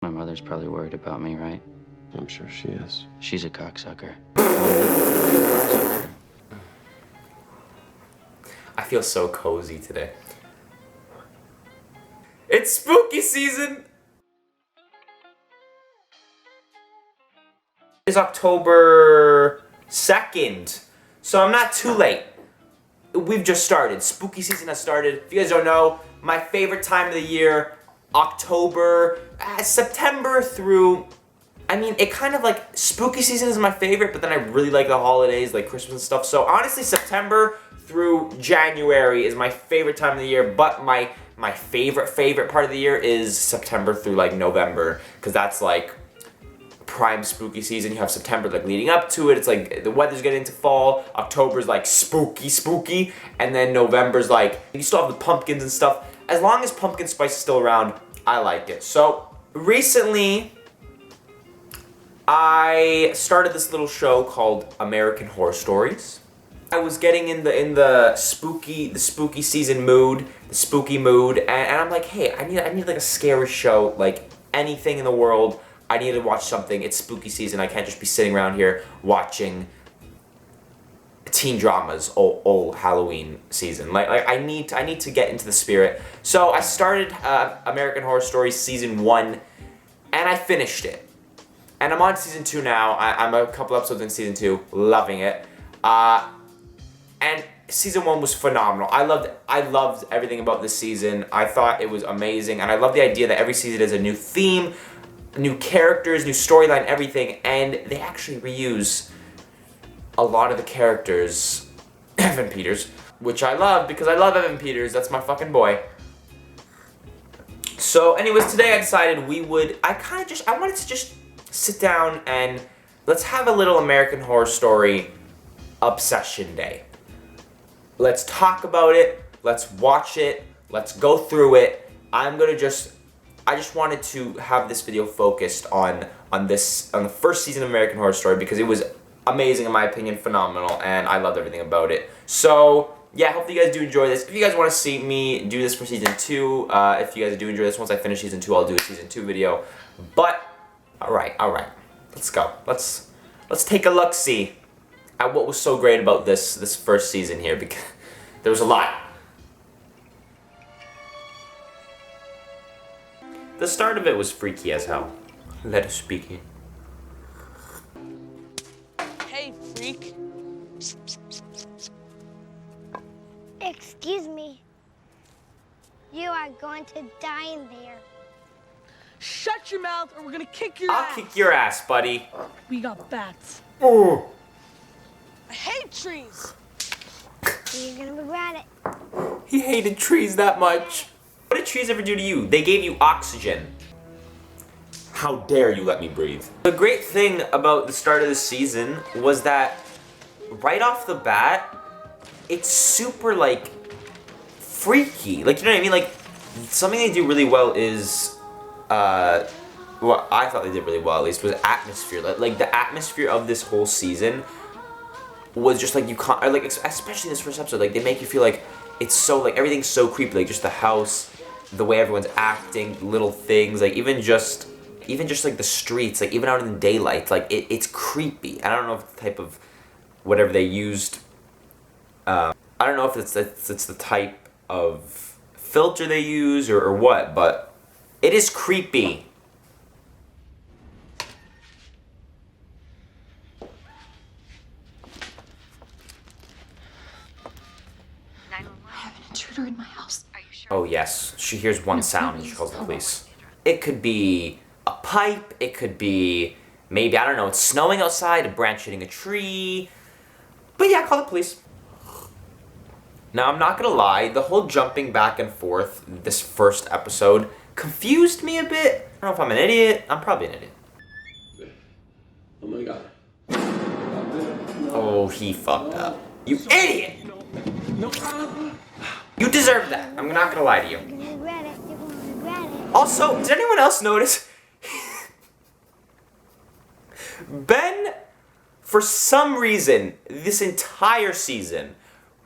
My mother's probably worried about me, right? I'm sure she is. She's a cocksucker. I feel so cozy today. It's spooky season! It's October 2nd, so I'm not too late. We've just started. Spooky season has started. If you guys don't know, my favorite time of the year, October, September through... I mean, it kind of like, spooky season is my favorite, but then I really like the holidays, like Christmas and stuff. So honestly, September through January is my favorite time of the year, but my favorite part of the year is September through like November, because that's like prime spooky season. You have September like leading up to it. It's like the weather's getting into fall. October's like spooky, and then November's like, you still have the pumpkins and stuff. As long as pumpkin spice is still around, I like it. So recently, I started this little show called American Horror Stories. I was getting in the spooky season mood, the spooky mood, and I'm like, hey, I need like a scary show, like anything in the world. I need to watch something. It's spooky season. I can't just be sitting around here watching teen dramas all Halloween season. Like I need to get into the spirit. So I started American Horror Stories season 1, and I finished it. And I'm on season 2 now. I'm a couple episodes in season 2, loving it. And season 1 was phenomenal. I loved everything about this season. I thought it was amazing, and I love the idea that every season is a new theme, new characters, new storyline, everything, and they actually reuse a lot of the characters. Evan Peters, which I love because I love Evan Peters. That's my fucking boy. So, anyways, today I decided I wanted to just sit down and let's have a little American Horror Story obsession day. Let's talk about it, let's watch it, let's go through it. I just wanted to have this video focused on the first season of American Horror Story because it was amazing, in my opinion, phenomenal, and I loved everything about it. So, yeah, hopefully you guys do enjoy this. If you guys want to see me do this for season 2, if you guys do enjoy this, once I finish season 2, I'll do a season 2 video. But, alright, let's go. Let's take a look-see at what was so great about this first season here, because there was a lot. The start of it was freaky as hell. Let us begin. Hey, freak. Excuse me. You are going to die in there. Shut your mouth or we're gonna kick your I'll ass. kick your ass, buddy. We got bats. Oh. I hate trees. You're gonna regret it. He hated trees that much. What did trees ever do to you? They gave you oxygen. How dare you let me breathe? The great thing about the start of the season was that right off the bat, it's super like freaky. Like, you know what I mean? Like, something they do really well is what I thought they did really well, at least, was atmosphere. Like the atmosphere of this whole season was just like, you can't, like, especially this first episode, like, they make you feel like it's so, like, everything's so creepy, like, just the house, the way everyone's acting, little things, like, even just like the streets, like, even out in the daylight, like, it's creepy. I don't know if the type of whatever they used, I don't know if it's the type of filter they use or what, but it is creepy. I have an intruder in my house. Are you sure? Oh yes, she hears one sound and she calls the police. It could be a pipe, it could be maybe, I don't know, it's snowing outside, a branch hitting a tree. But yeah, call the police. Now, I'm not gonna lie, the whole jumping back and forth this first episode confused me a bit. I don't know if I'm an idiot. I'm probably an idiot. Oh my god. Oh, he fucked up. You idiot! You deserve that. I'm not gonna lie to you. You're gonna regret it. You're gonna regret it. Also, did anyone else notice? Ben, for some reason, this entire season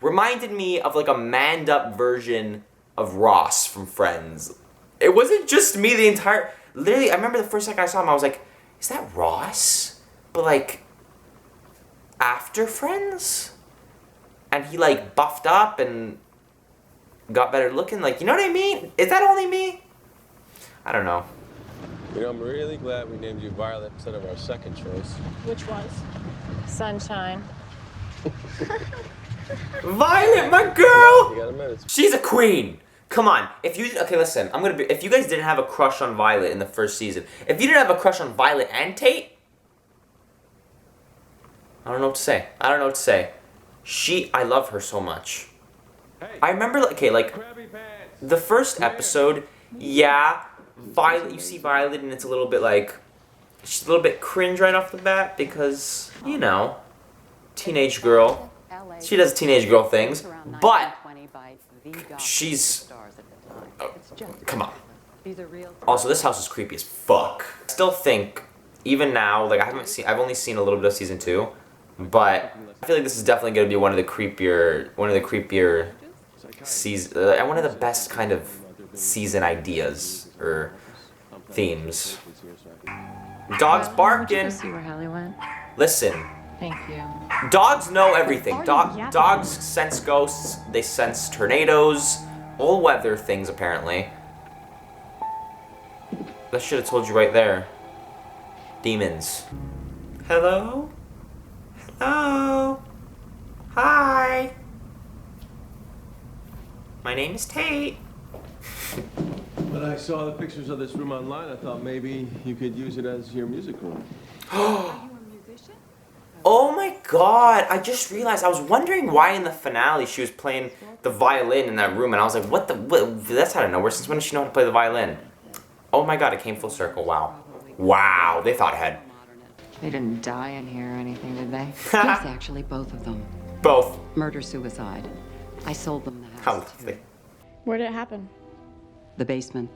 reminded me of like a manned up version of Ross from Friends. It wasn't just me, Literally, I remember the first second I saw him, I was like, is that Ross? But like, after Friends? And he like buffed up and got better looking. Like, you know what I mean? Is that only me? I don't know. You know, I'm really glad we named you Violet instead of our second choice. Which was? Sunshine. Violet, my girl! You got a minute. She's a queen. Come on. Okay, listen. If you guys didn't have a crush on Violet in the first season, if you didn't have a crush on Violet and Tate, I don't know what to say. I love her so much. I remember, Krabby Pants. the first episode, yeah, Violet, you see Violet and it's a little bit like, she's a little bit cringe right off the bat because, you know, teenage girl. She does teenage girl things, but she's, come on. Also, this house is creepy as fuck. I still think, even now, like I've only seen a little bit of season 2, but I feel like this is definitely gonna be one of the creepier season, and one of the best kind of season ideas or themes. Dogs barking. See where Hallie went? Listen, Thank you. dogs know everything. Dogs sense ghosts. They sense tornadoes, all weather things apparently. That should have told you right there. Demons. Hello? Hello? Hi. My name is Tate. When I saw the pictures of this room online, I thought maybe you could use it as your music room. Oh my god, I just realized, I was wondering why in the finale she was playing the violin in that room, and I was like, what, that's out of nowhere, since when does she know how to play the violin? Oh my god, it came full circle, wow. Wow, they thought ahead. They didn't die in here or anything, did they? Yes, actually, both of them. Both. Murder-suicide. I sold them the How house, lovely. too. Where did it happen? The basement.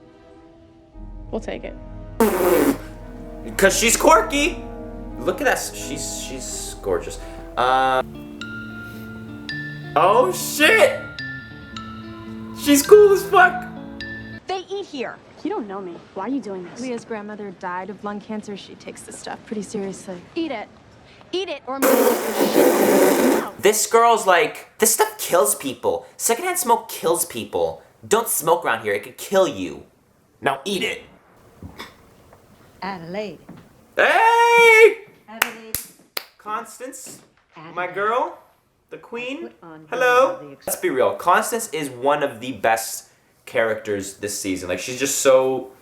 We'll take it. Because she's quirky! Look at that, she's gorgeous. Oh shit! She's cool as fuck! They eat here. You don't know me. Why are you doing this? Leah's grandmother died of lung cancer. She takes this stuff pretty seriously. Eat it. Eat it, or I'm gonna take your shit. No. This girl's like, this stuff kills people. Secondhand smoke kills people. Don't smoke around here, it could kill you. Now eat it. Adelaide. Hey! Adelaide. Constance, my girl, the queen. Hello. Let's be real, Constance is one of the best characters this season. Like, she's just so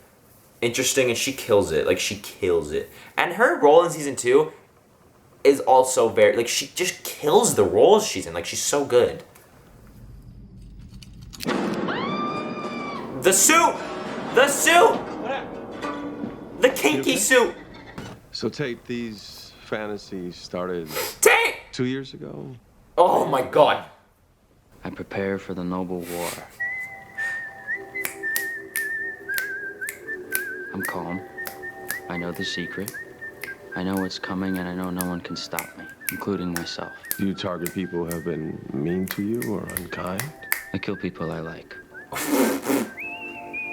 interesting and she kills it. Like, she kills it. And her role in season 2 is also very, like, she just kills the roles she's in. Like, she's so good. The suit! The suit! The kinky suit! So, Tate, these fantasies started Tate! 2 years ago? Oh my god. I prepare for the noble war. I'm calm. I know the secret. I know what's coming, and I know no one can stop me, including myself. Do you target people who have been mean to you or unkind? I kill people I like.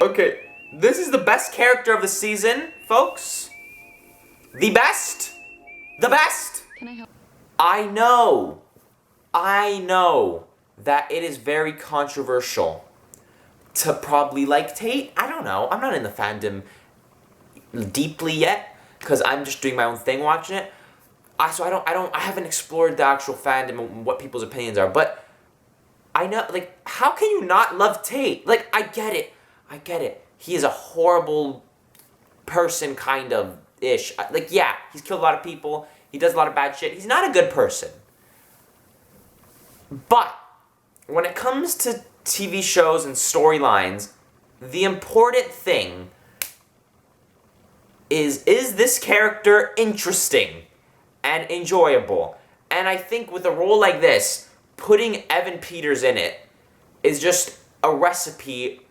Okay, this is the best character of the season, folks. The best. The best. Can I help? I know that it is very controversial to probably like Tate. I don't know. I'm not in the fandom deeply yet because I'm just doing my own thing watching it. I haven't explored the actual fandom and what people's opinions are, but I know, like, how can you not love Tate? Like, I get it. He is a horrible person, kind of ish. Like, yeah, he's killed a lot of people. He does a lot of bad shit. He's not a good person. But when it comes to TV shows and storylines, the important thing is this character interesting and enjoyable? And I think with a role like this, putting Evan Peters in it is just a recipe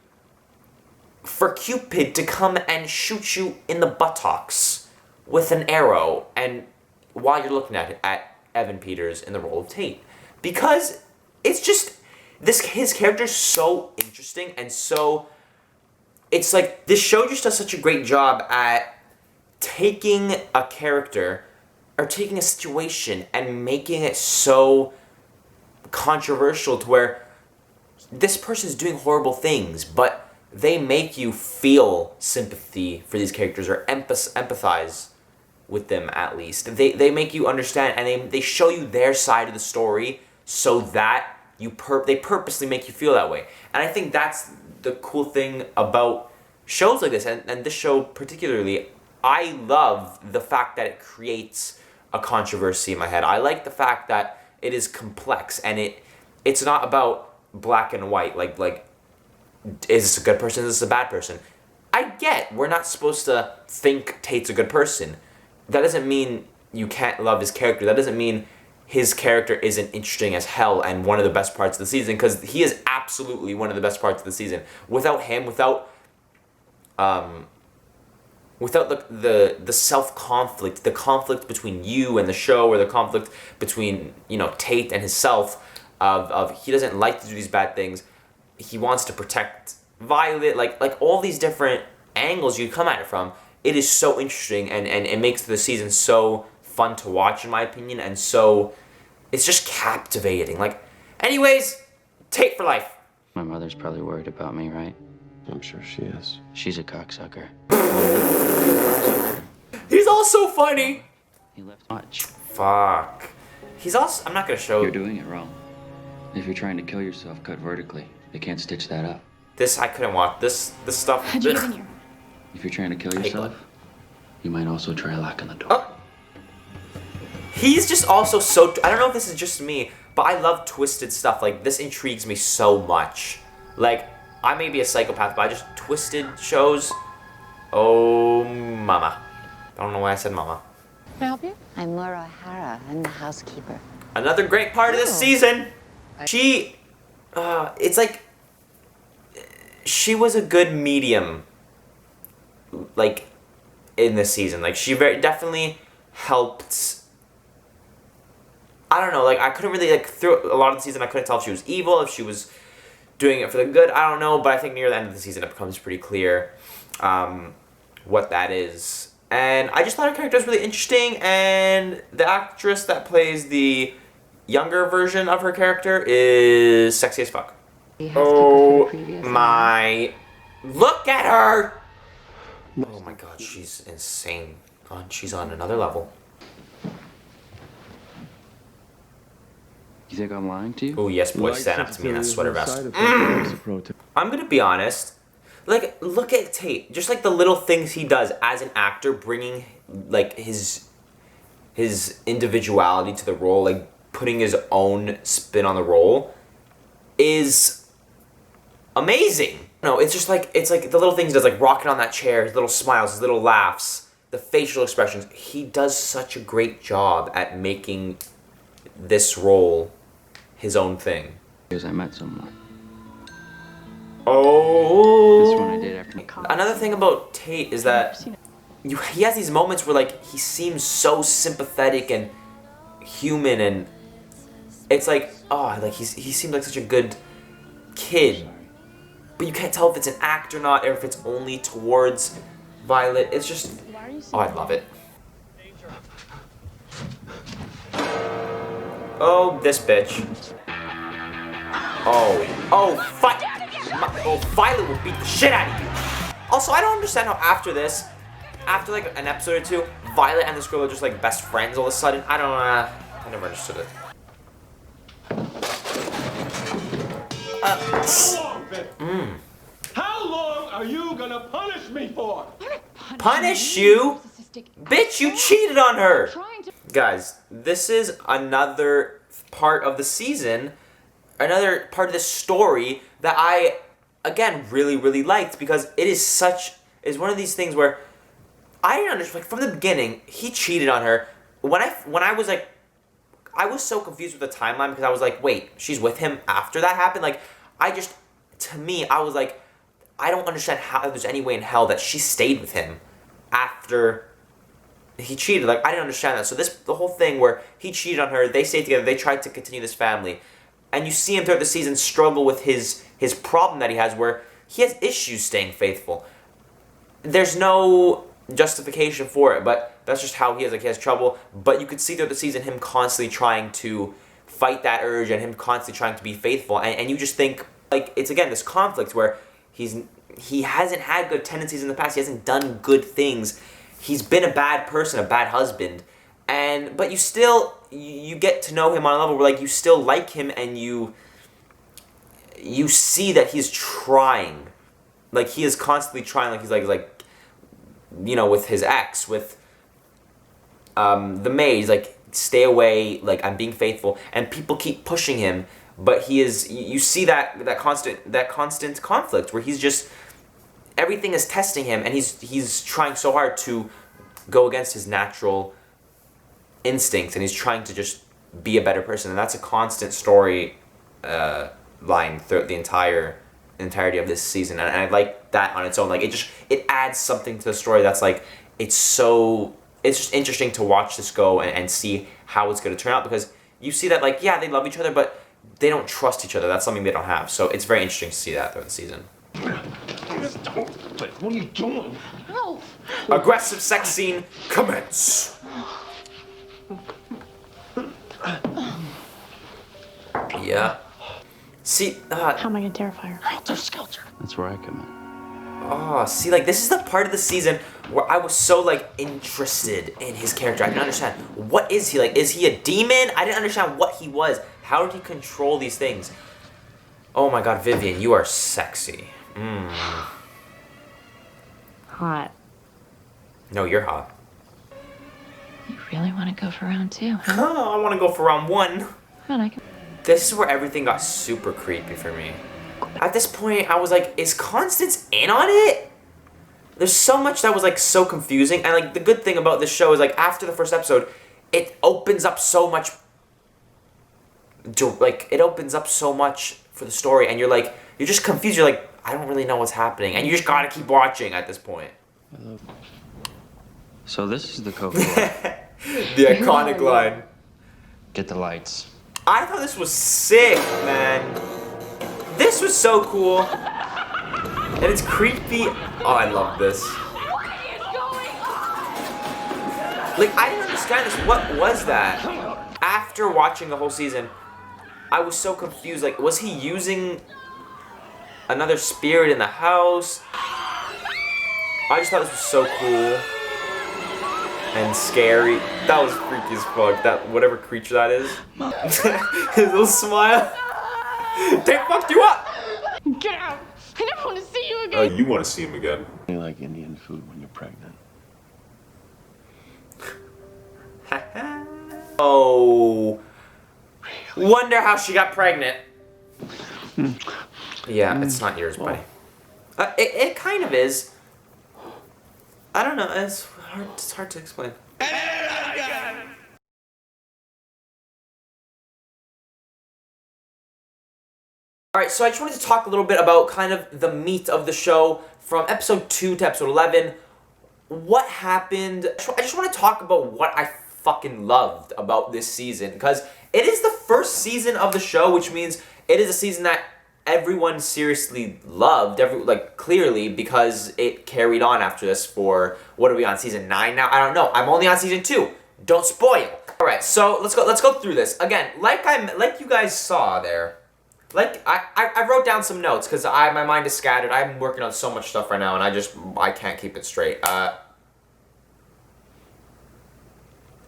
for Cupid to come and shoot you in the buttocks with an arrow, and while you're looking at Evan Peters in the role of Tate. Because it's just, his character's so interesting and so it's like this show just does such a great job at taking a character or taking a situation and making it so controversial to where this person's doing horrible things, but they make you feel sympathy for these characters or empathize with them at least. They make you understand, and they show you their side of the story so that they purposely make you feel that way. And I think that's the cool thing about shows like this, and this show particularly. I love the fact that it creates a controversy in my head. I like the fact that it is complex, and it's not about black and white, like is this a good person, is this a bad person? I get we're not supposed to think Tate's a good person. That doesn't mean you can't love his character. That doesn't mean his character isn't interesting as hell and one of the best parts of the season, because he is absolutely one of the best parts of the season. Without him, without the self-conflict, the conflict between you and the show, or the conflict between, Tate and himself, of he doesn't like to do these bad things, he wants to protect Violet, like all these different angles you come at it from, it is so interesting, and it makes the season so fun to watch, in my opinion, and so it's just captivating. Anyways, Tate for life. My mother's probably worried about me, right? I'm sure she is. She's a cocksucker. He's also funny. He left much. Fuck. He's also, I'm not gonna show. You're doing it wrong. If you're trying to kill yourself, cut vertically. They can't stitch that up. This, I couldn't watch. This stuff. How'd you get in here? If you're trying to kill yourself, you might also try locking the door. Oh. He's just also so, I don't know if this is just me, but I love twisted stuff. This intrigues me so much. I may be a psychopath, but I just, twisted shows. Oh, mama. I don't know why I said mama. Can I help you? I'm Laura O'Hara. I'm the housekeeper. Another great part of this season. She, it's like, she was a good medium, in this season. She very definitely helped. I don't know, I couldn't really, through a lot of the season, I couldn't tell if she was evil, if she was doing it for the good, I don't know, but I think near the end of the season it becomes pretty clear what that is. And I just thought her character was really interesting, and the actress that plays the younger version of her character is sexy as fuck. Oh my, look at her! Oh my god, she's insane. She's on another level. You think I'm lying to you? Oh yes, boy, stand up to me in that sweater vest. I'm gonna be honest. Look at Tate. Just the little things he does as an actor, bringing his individuality to the role, putting his own spin on the role, is amazing. No, it's just it's the little things he does, rocking on that chair, his little smiles, his little laughs, the facial expressions. He does such a great job at making this role his own thing. Because I met someone. Oh. This one I did after. Another thing about Tate is that he has these moments where he seems so sympathetic and human, and it's he seems like such a good kid, but you can't tell if it's an act or not, or if it's only towards Violet. It's just, I love it. Oh, this bitch. Oh, Violet will beat the shit out of you. Also, I don't understand how after this, after an episode or two, Violet and this girl are just best friends all of a sudden. I never understood it. How long are you gonna punish me for? Punish you? Bitch, you cheated on her! Guys, this is another part of the season, another part of this story that I, again, really, really liked, because it is one of these things where I didn't understand, from the beginning, he cheated on her. When I was I was so confused with the timeline, because I was wait, she's with him after that happened? To me, I was I don't understand how there's any way in hell that she stayed with him after he cheated. I didn't understand that. So the whole thing where he cheated on her, they stayed together, they tried to continue this family, and you see him throughout the season struggle with his problem that he has, where he has issues staying faithful. There's no justification for it, but that's just how he is. Like, he has trouble, but you could see throughout the season him constantly trying to fight that urge and him constantly trying to be faithful, and you just think, like, it's again this conflict where he hasn't had good tendencies in the past, he hasn't done good things, he's been a bad person, a bad husband, but you still, you get to know him on a level where, like, you still like him, and you see that he's trying. Like, he is constantly trying, like, he's like, you know, with his ex, with the maid, he's like, stay away, like, I'm being faithful, and people keep pushing him, but he is, you see that constant conflict where he's just, everything is testing him, and he's trying so hard to go against his natural instincts, and he's trying to just be a better person, and that's a constant story line throughout the entirety of this season, and I like that on its own. Like, it adds something to the story that's like, it's just interesting to watch this go and see how it's going to turn out, because you see that, like, yeah, they love each other, but they don't trust each other. That's something they don't have, so it's very interesting to see that throughout the season. What are you doing? No. Aggressive sex scene commence. Yeah. See, How am I gonna terrify her? That's where I come in. oh, see, like, this is the part of the season where I was so, like, interested in his character. I didn't understand, what is he? Like, is he a demon? I didn't understand what he was. How did he control these things? Oh my god, Vivian, you are sexy. Hot. No, you're hot. You really want to go for round 2, huh? Oh, I want to go for round 1. Come on, I can... This is where everything got super creepy for me. At this point, I was like, is Constance in on it? There's so much that was, like, so confusing. And, like, the good thing about this show is, like, after the first episode, it opens up so much... Like, it opens up so much for the story. And you're, like, you're just confused. You're like, I don't really know what's happening. And you just gotta keep watching at this point. So this is the Coke line. The iconic line. Get the lights. I thought this was sick, man. This was so cool. And it's creepy. Oh, I love this. Like, I didn't understand this. What was that? After watching the whole season, I was so confused. Like, was he using another spirit in the house? I just thought this was so cool. And scary. That was freaky as fuck. That, whatever creature that is. His little smile. They fucked you up! Get out! I never want to see you again. Oh, you want to see him again? You like Indian food when you're pregnant. Oh. Wonder how she got pregnant. Yeah, it's not yours, buddy. It kind of is. I don't know. It's hard to explain. Alright, so I just wanted to talk a little bit about kind of the meat of the show from episode 2 to episode 11. What happened? I just want to talk about what I fucking loved about this season, because it is the first season of the show, which means it is a season that everyone seriously loved, clearly, because it carried on after this for, what are we on, season 9 now? I don't know. I'm only on season 2. Don't spoil. Alright, so let's go through this. Again, like you guys saw there, like, I wrote down some notes, because my mind is scattered. I'm working on so much stuff right now, and I can't keep it straight.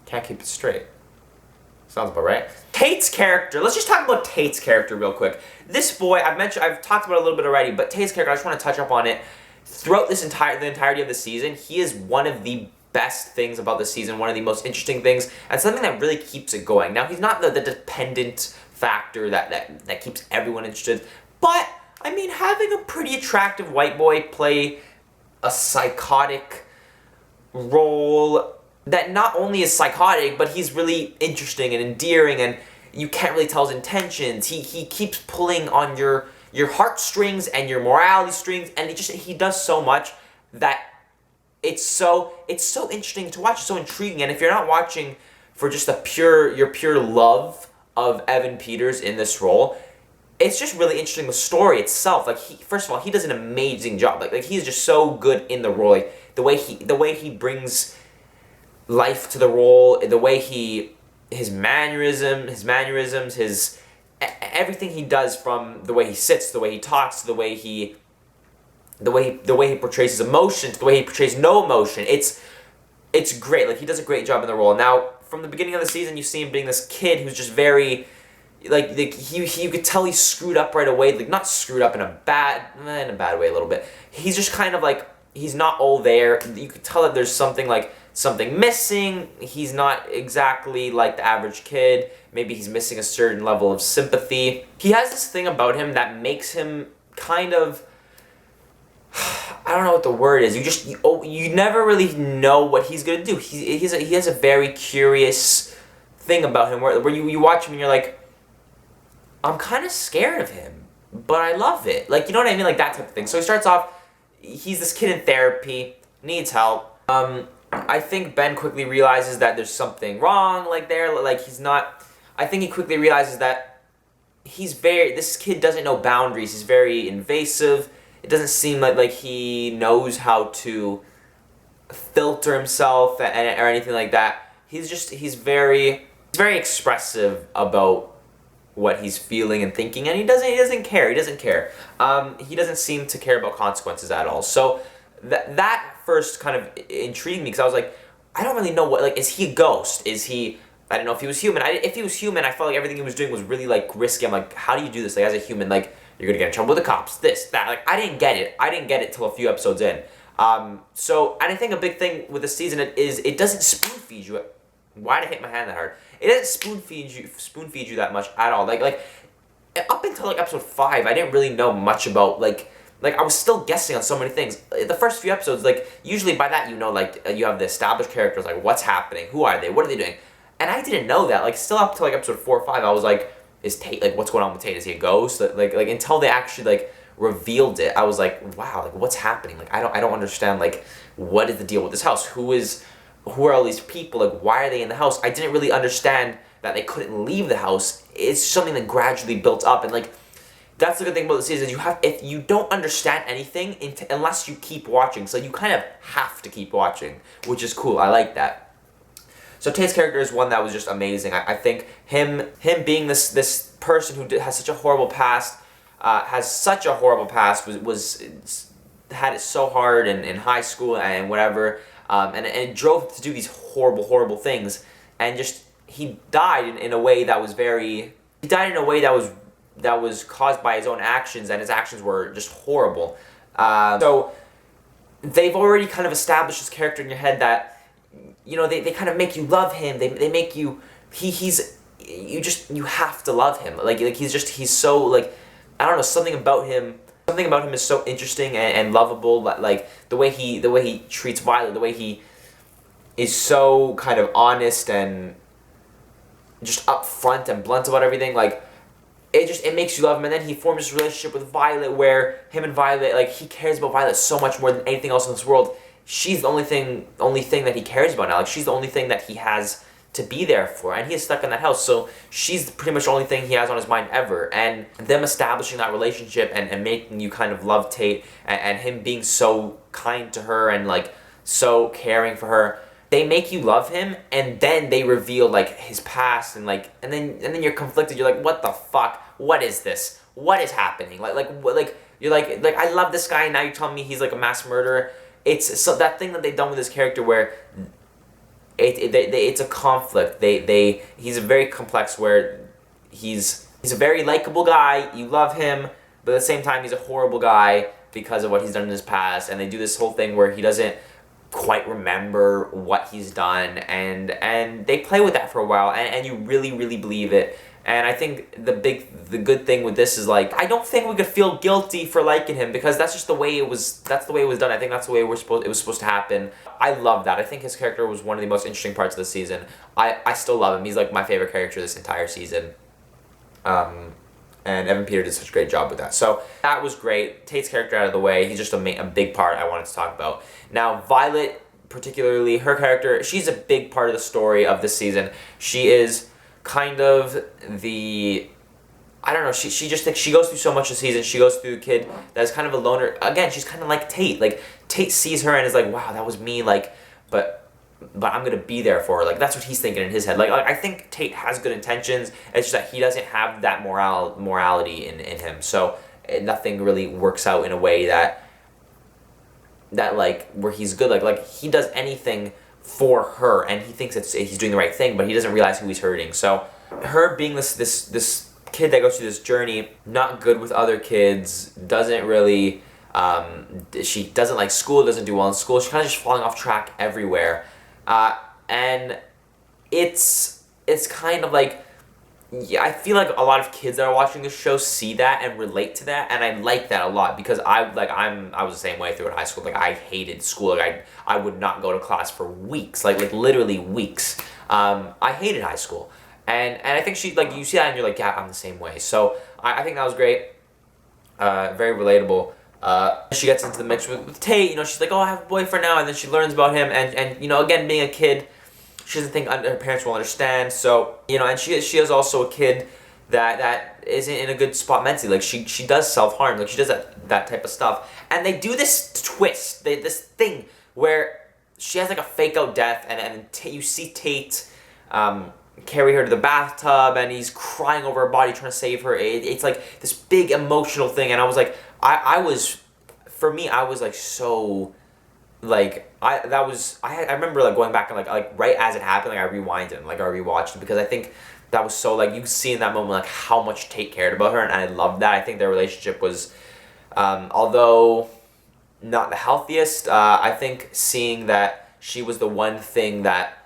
Can't keep it straight. Sounds about right. Tate's character. Let's just talk about Tate's character real quick. This boy, I've talked about it a little bit already, but Tate's character, I just want to touch up on it. Throughout the entirety of the season, he is one of the best things about the season, one of the most interesting things, and something that really keeps it going. Now, he's not the dependent factor that keeps everyone interested, but, I mean, having a pretty attractive white boy play a psychotic role that not only is psychotic, but he's really interesting and endearing, and you can't really tell his intentions. He keeps pulling on your heartstrings and your morality strings, and he does so much that it's so interesting to watch, so intriguing. And if you're not watching for just your pure love of Evan Peters in this role, it's just really interesting, the story itself. Like, first of all, he does an amazing job. Like he's just so good in the role. Like, the way he brings life to the role, the way his mannerisms, everything he does, from the way he sits, the way he talks, to the way he portrays his emotion, to the way he portrays no emotion. It's great. Like, he does a great job in the role. Now, from the beginning of the season, you see him being this kid who's just very, like you could tell he's screwed up right away. Like, not screwed up in a bad way a little bit. He's just kind of like, he's not all there. You could tell that there's something missing. He's not exactly like the average kid. Maybe he's missing a certain level of sympathy. He has this thing about him that makes him kind of, I don't know what the word is. You never really know what he's gonna do. He has a very curious thing about him where you watch him and you're like, I'm kind of scared of him, but I love it. Like, you know what I mean? Like, that type of thing. So he starts off, he's this kid in therapy, needs help. I think Ben quickly realizes that there's something wrong, like, there. Like, I think he quickly realizes that this kid doesn't know boundaries. He's very invasive. It doesn't seem like he knows how to filter himself or anything like that. He's very expressive about what he's feeling and thinking, and he doesn't care. He doesn't seem to care about consequences at all. So that first kind of intrigued me, because I was like, I don't really know like, is he a ghost? I didn't know if he was human. If he was human, I felt like everything he was doing was really, like, risky. I'm like, how do you do this? Like, as a human, like, you're gonna get in trouble with the cops, this, that. Like, I didn't get it till a few episodes in. And I think a big thing with the season is it doesn't spoon feed you. Why did I hit my hand that hard? It doesn't spoon feed you that much at all. Like up until like episode 5, I didn't really know much about like I was still guessing on so many things. The first few episodes, like, usually by that, you know, like, you have the established characters, like, what's happening, who are they, what are they doing, and I didn't know that. Like, still up to like episode 4 or 5, I was like, is Tate, like, what's going on with Tate? Is he a ghost? Like until they actually like revealed it, I was like, wow, like, what's happening? Like, I don't understand. Like, what is the deal with this house? Who are all these people? Like, why are they in the house? I didn't really understand that they couldn't leave the house. It's something that gradually built up, and like, that's the good thing about the season. If you don't understand anything unless you keep watching, so you kind of have to keep watching, which is cool. I like that. So Tate's character is one that was just amazing. I think him being this person who has such a horrible past, was had it so hard in high school and whatever, and it drove him to do these horrible things, and just he died in a way that was that was caused by his own actions, and his actions were just horrible. So they've already kind of established this character in your head that, you know, they kind of make you love him. They make you, you have to love him. Like he's so, like, I don't know, something about him is so interesting and lovable. Like the way he treats Violet, the way he is so kind of honest and just upfront and blunt about everything. Like, it makes you love him. And then he forms this relationship with Violet where him and Violet, like, he cares about Violet so much more than anything else in this world. She's the only thing that he cares about now. Like, she's the only thing that he has to be there for, and he is stuck in that house, so she's pretty much the only thing he has on his mind ever. And them establishing that relationship and making you kind of love Tate, and him being so kind to her and, like, so caring for her, they make you love him. And then they reveal, like, his past, and like, and then you're conflicted. You're like, what the fuck? What is this? What is happening? Like you're like I love this guy, and now you're telling me he's like a mass murderer. It's so that thing that they've done with this character where it's a conflict. He's a very complex, where he's a very likable guy. You love him, but at the same time he's a horrible guy because of what he's done in his past. And they do this whole thing where he doesn't quite remember what he's done, and they play with that for a while, and you really believe it. And I think the good thing with this is, like, I don't think we could feel guilty for liking him, because that's just the way it was. That's the way it was done. I think that's the way it was supposed to happen. I love that. I think his character was one of the most interesting parts of the season. I still love him. He's like my favorite character this entire season. And Evan Peters did such a great job with that. So that was great. Tate's character out of the way. He's just a big part I wanted to talk about. Now, Violet, particularly, her character, she's a big part of the story of this season. She is kind of the I don't know. She just thinks she goes through so much this season. She goes through a kid that's kind of a loner. Again, she's kind of like Tate. Like Tate sees her and is like, wow, that was me. Like, but I'm gonna be there for her. Like that's what he's thinking in his head. Like I think Tate has good intentions. It's just that he doesn't have that morality in him. So nothing really works out in a way that like where he's good. Like he does anything for her and he thinks he's doing the right thing, but he doesn't realize who he's hurting. So her being this kid that goes through this journey, not good with other kids, doesn't really, she doesn't like school, doesn't do well in school, she's kind of just falling off track everywhere. And it's kind of like, yeah, I feel like a lot of kids that are watching this show see that and relate to that, and I like that a lot because I was the same way throughout high school. Like I hated school. Like I would not go to class for weeks, like literally weeks. I hated high school. And I think she, like, you see that and you're like, yeah, I'm the same way. So I think that was great. Very relatable. She gets into the mix with Tate, you know, she's like, oh, I have a boyfriend now, and then she learns about him, and you know, again, being a kid, she doesn't think her parents will understand, so, you know, and she is also a kid that isn't in a good spot mentally. Like, she does self-harm, like, she does that type of stuff, and they do this twist, this thing, where she has, like, a fake-out death, and you see Tate, carry her to the bathtub, and he's crying over her body trying to save her. It's like this big emotional thing, and I was like, I was like so, like, I remember like going back and like right as it happened, like I rewinded and like I rewatched it because I think that was so, like, you could see in that moment like how much Tate cared about her, and I loved that. I think their relationship was, although not the healthiest, I think seeing that she was the one thing that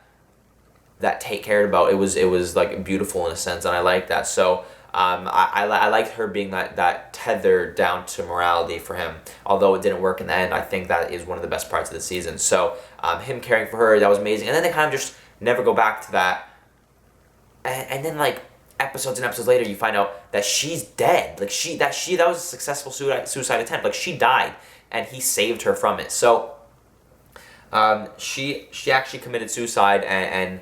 Tate cared about, it was like beautiful in a sense, and I like that. So I liked her being that tether down to morality for him. Although it didn't work in the end, I think that is one of the best parts of the season. So him caring for her, that was amazing. And then they kind of just never go back to that. And then like episodes and episodes later, you find out that she's dead. Like that was a successful suicide attempt. Like she died, and he saved her from it. So she actually committed suicide, and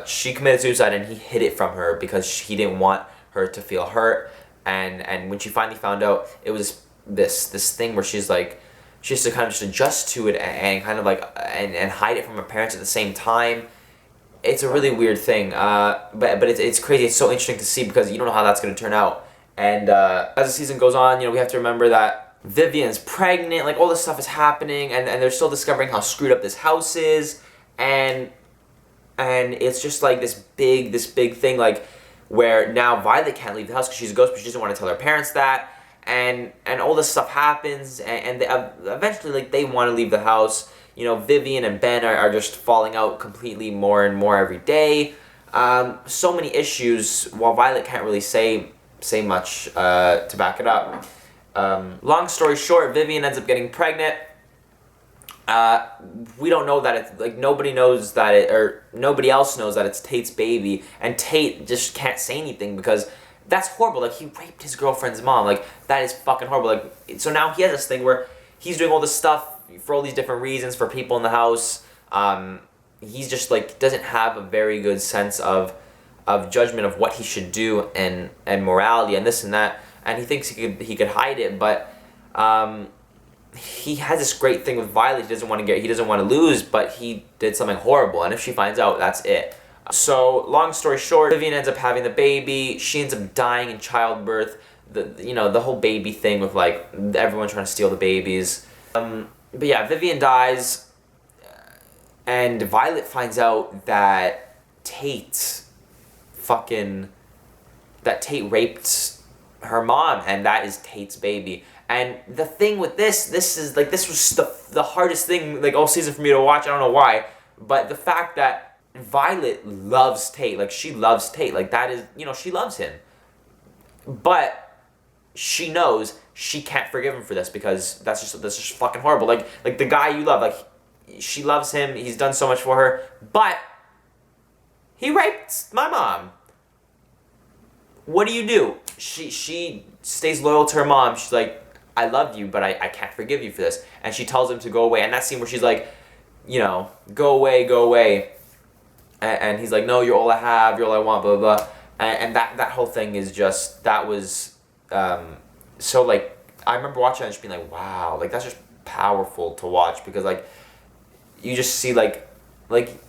she committed suicide, and he hid it from her because he didn't want her to feel hurt. And when she finally found out, it was this thing where she has to kind of just adjust to it and kind of like and hide it from her parents at the same time. It's a really weird thing, but it's crazy. It's so interesting to see because you don't know how that's going to turn out. And as the season goes on, you know, we have to remember that Vivian's pregnant. Like all this stuff is happening, and they're still discovering how screwed up this house is, and it's just like this big thing, like where now Violet can't leave the house because she's a ghost, but she doesn't want to tell her parents that, and all this stuff happens, and they, eventually like they want to leave the house. You know, Vivian and Ben are just falling out completely more and more every day. So many issues, while Violet can't really say much to back it up. Long story short, Vivian ends up getting pregnant. We don't know that it's, like, nobody knows that it, or nobody else knows that it's Tate's baby, and Tate just can't say anything because that's horrible. Like, he raped his girlfriend's mom. Like, that is fucking horrible. Like, so now he has this thing where he's doing all this stuff for all these different reasons for people in the house. He's just, like, doesn't have a very good sense of judgment of what he should do and morality and this and that, and he thinks he could hide it, but he has this great thing with Violet. He doesn't want to lose, but he did something horrible, and if she finds out, that's it. So long story short, Vivian ends up having the baby. She ends up dying in childbirth. The whole baby thing with like everyone trying to steal the babies. But yeah, Vivian dies, and Violet finds out that Tate raped her mom, and that is Tate's baby. And the thing with this is like, this was the hardest thing like all season for me to watch. I don't know why, but the fact that Violet loves Tate, like she loves Tate, like that is, you know, she loves him, but she knows she can't forgive him for this because that's just fucking horrible. Like the guy you love, like she loves him, he's done so much for her, but he raped my mom. What do? She stays loyal to her mom. She's like, I love you, but I can't forgive you for this. And she tells him to go away. And that scene where she's like, you know, go away. And he's like, no, you're all I have, you're all I want, blah, blah, blah. and that whole thing is just, that was so like, I remember watching it and just being like, wow, like that's just powerful to watch, because like you just see like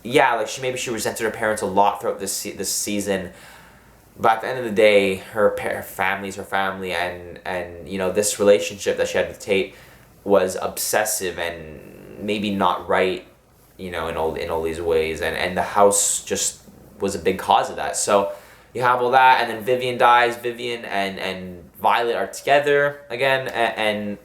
yeah, like she resented her parents a lot throughout this season, but at the end of the day, her family's her family, and you know, this relationship that she had with Tate was obsessive and maybe not right, you know, in all these ways, and the house just was a big cause of that. So you have all that, and then Vivian dies. Vivian and Violet are together again, and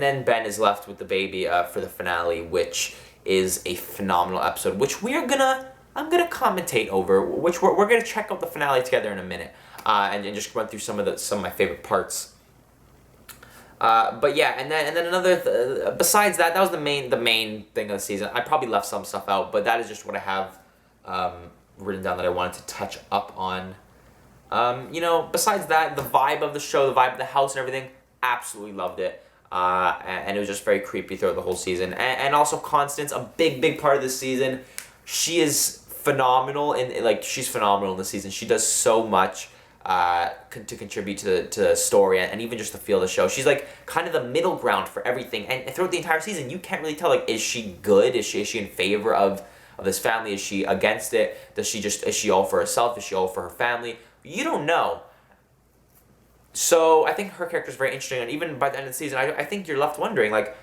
then Ben is left with the baby for the finale, which is a phenomenal episode, which I'm gonna commentate over, which we're gonna check out the finale together in a minute, and just run through some of my favorite parts. But yeah, and then another besides that was the main thing of the season. I probably left some stuff out, but that is just what I have written down that I wanted to touch up on. You know, besides that, the vibe of the show, the vibe of the house and everything, absolutely loved it. And it was just very creepy throughout the whole season. And also Constance, a big part of this season. She is phenomenal, she's phenomenal in this season. She does so much to contribute to the story and even just to feel the show. She's like kind of the middle ground for everything. And throughout the entire season, you can't really tell, like, is she good? Is she in favor of this family? Is she against it? Is she all for herself? Is she all for her family? You don't know. So I think her character is very interesting, and even by the end of the season, I think you're left wondering, like,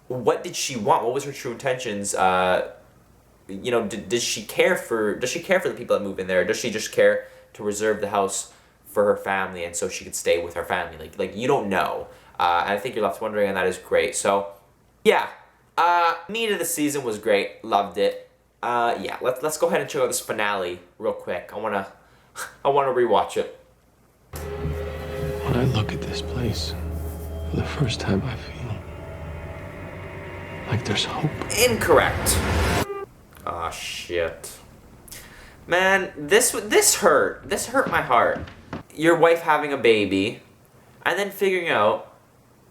what did she want? What was her true intentions? You know, does she care for the people that move in there? Does she just care to reserve the house for her family, and so she could stay with her family? Like you don't know, and I think you're left wondering, and that is great. So, yeah, meat of the season was great. Loved it. Yeah, let's go ahead and check out this finale real quick. I wanna rewatch it. When I look at this place, for the first time I feel like there's hope. Incorrect. Aw, shit. Man, this hurt. This hurt my heart. Your wife having a baby, and then figuring out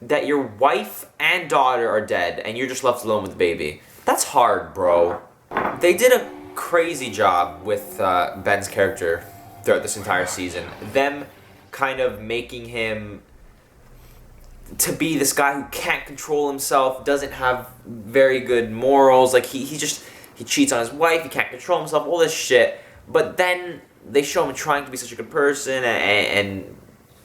that your wife and daughter are dead, and you're just left alone with the baby. That's hard, bro. They did a crazy job with Ben's character throughout this entire season. Them kind of making him to be this guy who can't control himself, doesn't have very good morals, like he cheats on his wife, he can't control himself, all this shit. But then they show him trying to be such a good person, and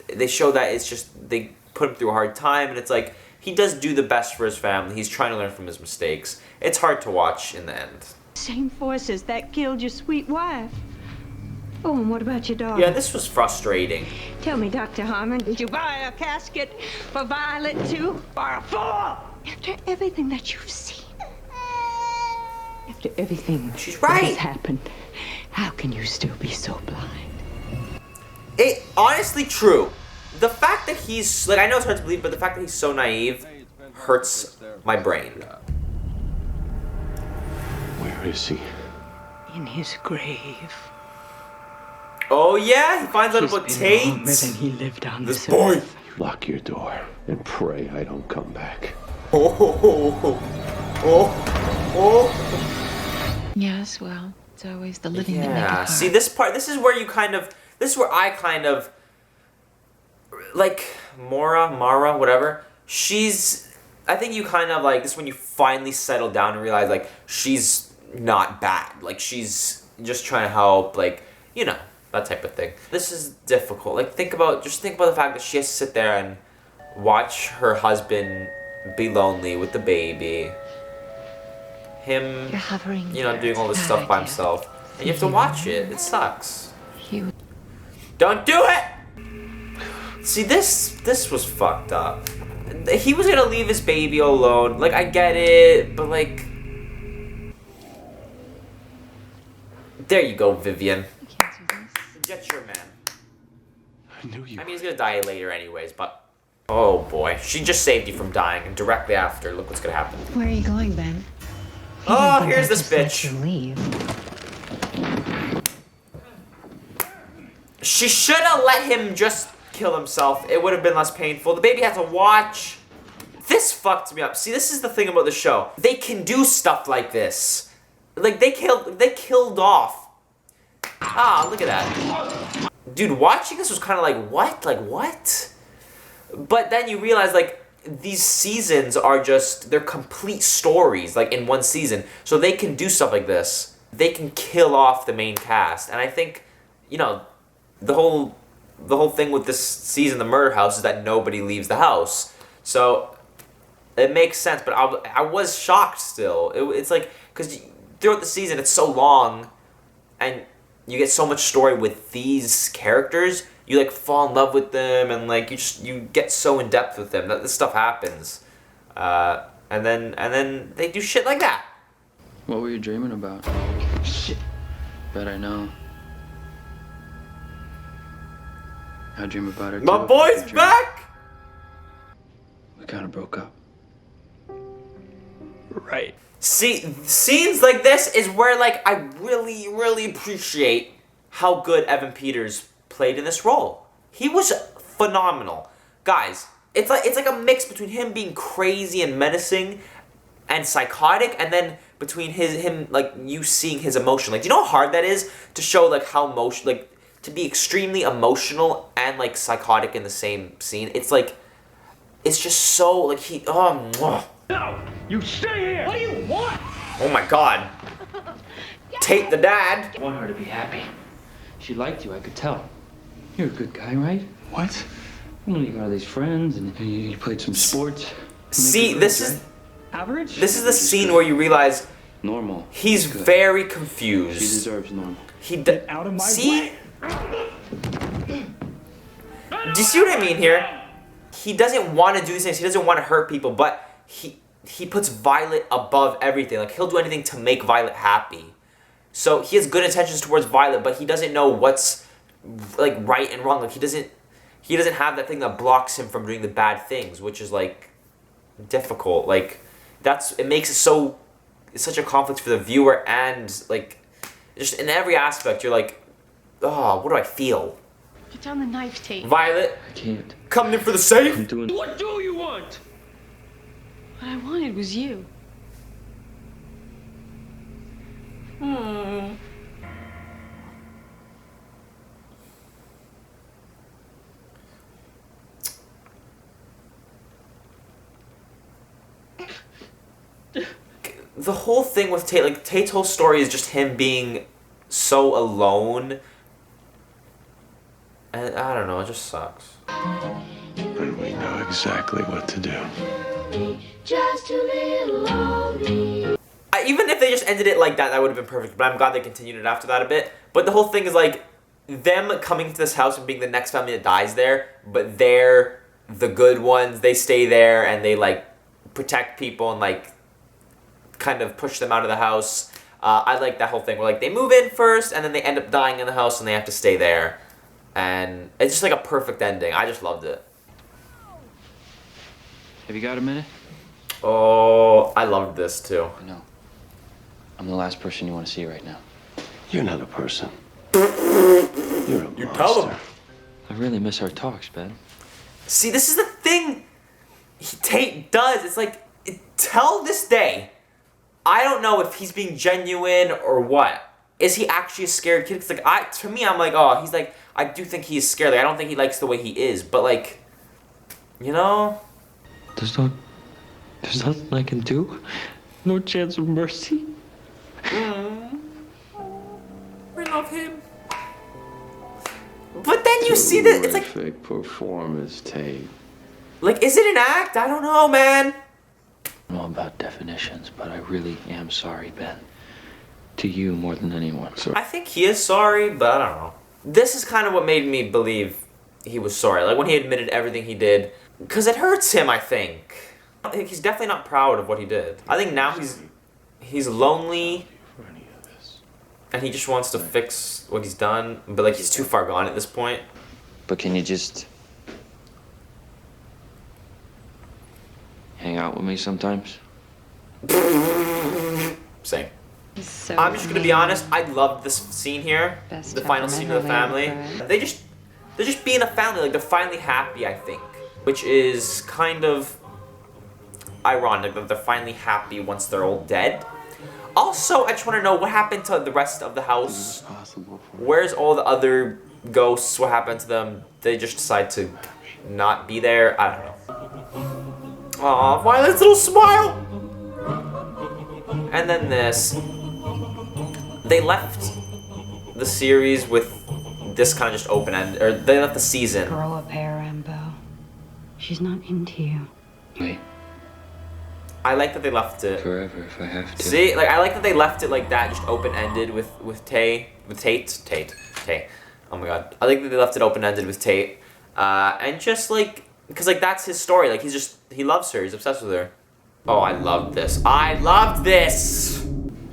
they show that it's just, they put him through a hard time, and it's like, he does do the best for his family, he's trying to learn from his mistakes. It's hard to watch in the end. Same forces that killed your sweet wife. Oh, and what about your daughter? Yeah, this was frustrating. Tell me, Dr. Harmon, did you buy a casket for Violet, too? Or a fool? After everything that you've seen, after everything She's that right. has happened, how can you still be so blind? It honestly true. The fact that he's, like, I know it's hard to believe, but the fact that he's so naive hurts my brain. Where is he? In his grave. Oh yeah, he finds out He's about been Tate. longer than he lived on this boy. earth. Lock your door and pray I don't come back. Yes, well, it's always the living that make it Yeah. hard. See, this is where I kind of like Mara, whatever. I think you kind of like this when you finally settle down and realize like she's not bad. Like she's just trying to help, like, you know, that type of thing. This is difficult. Like think about the fact that she has to sit there and watch her husband be lonely with the baby. Him, You're hovering you know, there. doing all this Bad stuff by idea. himself. And you have to watch it. It sucks. You Don't do it! See, this was fucked up. He was gonna leave his baby alone. Like, I get it, but like... There you go, Vivian. You can't do this. Get your man. I knew you. I mean, he's gonna die later anyways, but... Oh boy, she just saved you from dying, and directly after, look what's gonna happen. Where are you going, Ben? Oh, here's this Let bitch. you leave. She should have let him just kill himself. It would have been less painful. The baby had to watch. This fucked me up. See, this is the thing about the show. They can do stuff like this. Like, they killed off. Ah, look at that. dude, watching this was kind of like, what? Like, what? But then you realize, like, these seasons are just, they're complete stories, like, in one season. So they can do stuff like this. They can kill off the main cast. And I think, you know, the whole thing with this season, The Murder House, is that nobody leaves the house. So it makes sense, but I was shocked still. It's like, because throughout the season, it's so long, and you get so much story with these characters, you like fall in love with them, and like you get so in depth with them that this stuff happens, and then they do shit like that. What were you dreaming about? Shit. Bet I know. I dream about it. My too. boy's I dream- back. We kind of broke up. Right. See, scenes like this is where, like, I really, really appreciate how good Evan Peters played in this role. He was phenomenal. Guys, it's like a mix between him being crazy and menacing and psychotic, and then between him, like, you seeing his emotion. Like, do you know how hard that is to show, like, how like, to be extremely emotional and, like, psychotic in the same scene? It's, like, it's just so, like, mwah. No! You stay here! What do you want? Oh my god. Tate the dad. I want her to be happy. She liked you, I could tell. You're a good guy, right? What? You know, you got all these friends, and you played some sports. You make See, good this grades, is right? Average? this is the scene where you realize Normal. he's Good. very She confused. deserves normal. Get out of my see? Do you see what I mean here? He doesn't want to do these things. He doesn't want to hurt people, but he puts Violet above everything. Like, he'll do anything to make Violet happy. So he has good intentions towards Violet, but he doesn't know what's, like, right and wrong. Like, he doesn't have that thing that blocks him from doing the bad things, which is, like, difficult. Like, it makes it so, it's such a conflict for the viewer, and, like, just in every aspect, you're like, oh, what do I feel? Put down the knife, Tate. Violet, I can't. coming in for the safe? I'm doing. What do you want? What I wanted was you. The whole thing with Tate, like, Tate's whole story is just him being so alone. And I don't know, it just sucks. And we know exactly what to do. Even if they just ended it like that, that would have been perfect. But I'm glad they continued it after that a bit. But the whole thing is, like, them coming to this house and being the next family that dies there, but they're the good ones. They stay there and they, like, protect people and, like, kind of push them out of the house. I like that whole thing where, like, they move in first and then they end up dying in the house and they have to stay there. And it's just like a perfect ending. I just loved it. Have you got a minute? Oh, I loved this too. I know. I'm the last person you want to see right now. You're not a person. You're a monster. tell them. I really miss our talks, Ben. See, this is the thing Tate does. It's like, till this day, I don't know if he's being genuine or what. Is he actually a scared kid? Cause like, to me, I'm like, oh, he's like, I do think he is scared. Like, I don't think he likes the way he is, but like, you know? There's nothing I can do. No chance of mercy. We love him. But then you see that, it's like, Terrific performance, Tate. like, is it an act? I don't know, man. I don't know about definitions, but I really am sorry, Ben. To you more than anyone. I think he is sorry, but I don't know. This is kind of what made me believe he was sorry. Like, when he admitted everything he did. Because it hurts him, I think. He's definitely not proud of what he did. I think now he's lonely. And he just wants to fix what he's done. But, like, he's too far gone at this point. But can you just hang out with me sometimes? Same. He's so I'm just gonna be honest, I loved this scene here. Best The final scene of the family. They're just being a family, like they're finally happy, I think. Which is kind of ironic that they're finally happy once they're all dead. Also, I just wanna know what happened to the rest of the house. Where's all the other ghosts, what happened to them. They just decide to not be there. I don't know. Aw, Violet's little smile! And then this. They left the series with this kind of just open-end, or they left the season. Grow a pair, Rambo. She's not into you. Wait. I like that they left it. Forever if I have to. See, like I like that they left it like that, just open-ended with Tate. Oh my god, I like that they left it open-ended with Tate, and just like, because like that's his story. Like he loves her. He's obsessed with her. Oh, I loved this. I loved this.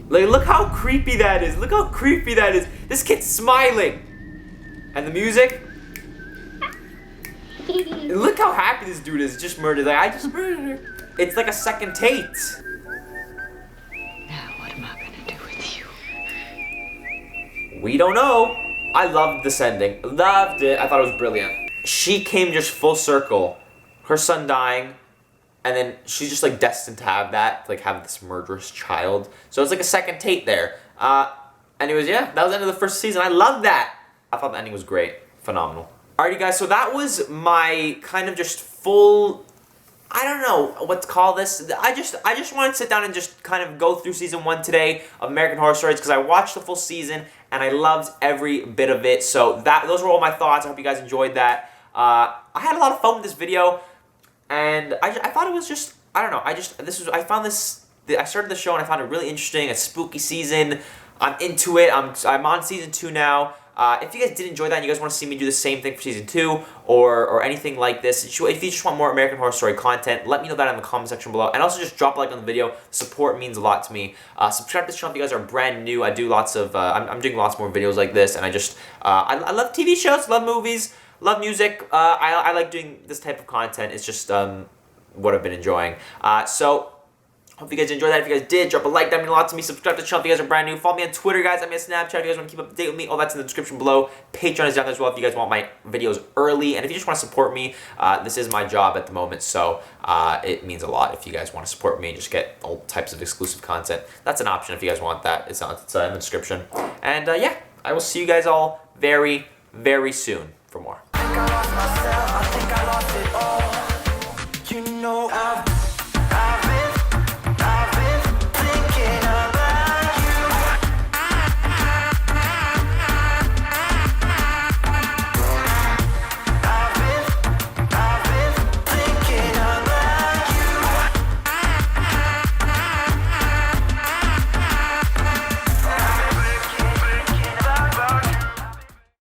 Like, look how creepy that is. Look how creepy that is. This kid's smiling, and the music. Look how happy this dude is. Just murdered. Like I just murdered her. It's like a second Tate. Now what am I gonna do with you? We don't know. I loved this ending. Loved it. I thought it was brilliant. She came just full circle. Her son dying, and then she's just like destined to have that, like have this murderous child. So it's like a second Tate there. Anyways, yeah, that was the end of the first season. I loved that. I thought the ending was great. Phenomenal. Alrighty guys, so that was my kind of just full, I don't know what to call this. I just wanted to sit down and just kind of go through season 1 today of American Horror Stories because I watched the full season and I loved every bit of it. So those were all my thoughts. I hope you guys enjoyed that. I had a lot of fun with this video, and I thought it was just, I don't know. I started the show and I found it really interesting. A spooky season. I'm into it. I'm on season 2 now. If you guys did enjoy that and you guys want to see me do the same thing for season 2 or anything like this, if you just want more American Horror Story content, let me know that in the comment section below. And also just drop a like on the video. Support means a lot to me. Subscribe to this channel if you guys are brand new. I do lots of, I'm doing lots more videos like this, and I love TV shows, love movies, love music. I like doing this type of content. It's just what I've been enjoying. So hope you guys enjoyed that. If you guys did, drop a like. That means a lot to me. Subscribe to the channel if you guys are brand new. Follow me on Twitter, guys. I'm on Snapchat if you guys want to keep up to date with me. All that's in the description below. Patreon is down there as well if you guys want my videos early. And if you just want to support me, this is my job at the moment. So it means a lot if you guys want to support me and just get all types of exclusive content. That's an option if you guys want that. It's in the description. And yeah, I will see you guys all very, very soon for more.